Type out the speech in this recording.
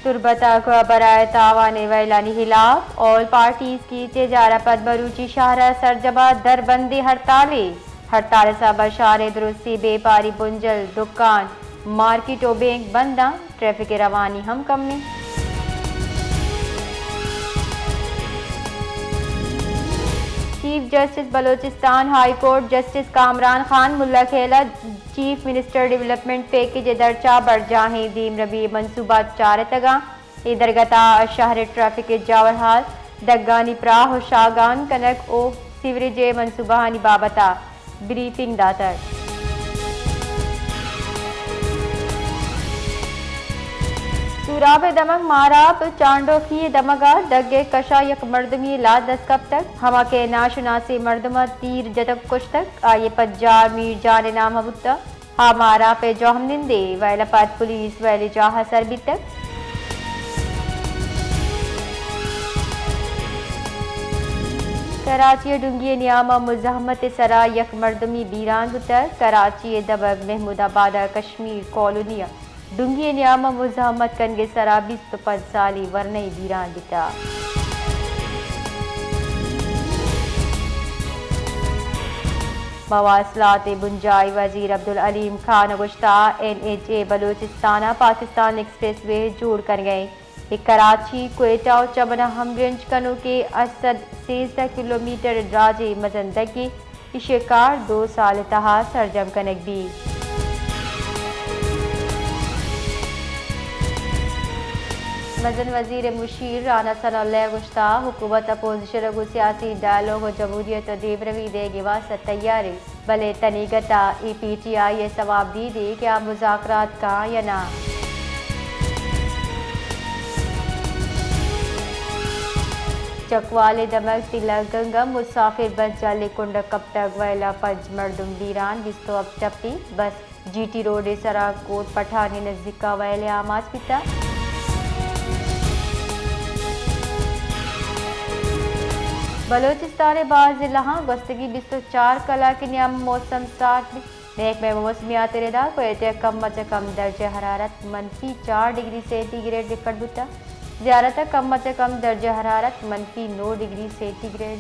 तुरबता बराए तावान वैलानी हिलाफ all parties की तेजारा पद बरूची शाहरा सरजबा दरबंदी हड़ताल सा बशार दुरुस्ती बेपारी बुंजल दुकान मार्केट और बैंक बंदा ट्रैफिक रवानी हम कमनी। Chief justice Balochistan high court justice Kamran Khan मुल्ला खेला चीफ मिनिस्टर डेवलपमेंट पैकेज दरचा बरजाहें दीम रबी मनसूबा चार तगा इधरगता शहर ट्रैफिक जावर हाल दग्गानी प्राह शागान कनक ओ सीवरेज मनसूबाहानी बाबता ब्रीफिंग दातर। सूराब दमक माराब चांडोखी दमगा दग्गे कशा यक मर्दमी ला 10 कब तक हमा के नाशुनासी मर्दमा तीर जतक कुछ तक आये पज्जार मीर जाने नाम हबुत्ता हमारा पे जो हम निंदे वैलपात पुलिस वैले जाहा सरबी तक। कराची डुंगी नियामा मुजहमत सरा यक मर्दमी बीरान बुतर कराची दबग महमूदाबाद कश्मीर कॉलोनिया डुंगी नियामा मुजहमत कनगे सरा 25 साली वरनई बीरान बिता। मवासलात बुंजाई वजीर अब्दुल अलीम खान गुश्ता NHA बलूचिस्ताना पाकिस्तान एक्सप्रेस वे जोड़ कर गए कराची क्वेटा और चबना हमगंज कनो के असद 13 किलोमीटर राजे मजंदगी इशेकार 2 साल तहा सरजम कनक भी। मजन वजीर मुशीर राना सल्लल्लाहु गुश्ता हुकूमत अपोजिशन को सियासी डायलॉग और जमहूरियत देवरवी देगी वास्ते तैयारी भले तनीगता PTI ये सवाब दी दे क्या मुज़ाकरात का या ना। चकवाले दमक तिलक गंगम मुसाफिर बस जाले कुंड कब तक वैला पंच मर्दुम बीरान बिस्तो अब चप्पी बस GT रोड सरा कोट पठानी नजदीक का वैले आमाज पिता। बलोचिस्तान बाज़ जिला गस्तगी बिस्तो 4 कला के नियम मौसम साठ नेक में मौसमियात रेदा को कम अच कम दर्जे हरारत -4 डिग्री सेंटीग्रेड रिकॉर्ड बुता ज़्यादातर कम अच कम दर्जे हरारत -9 डिग्री सेंटीग्रेड।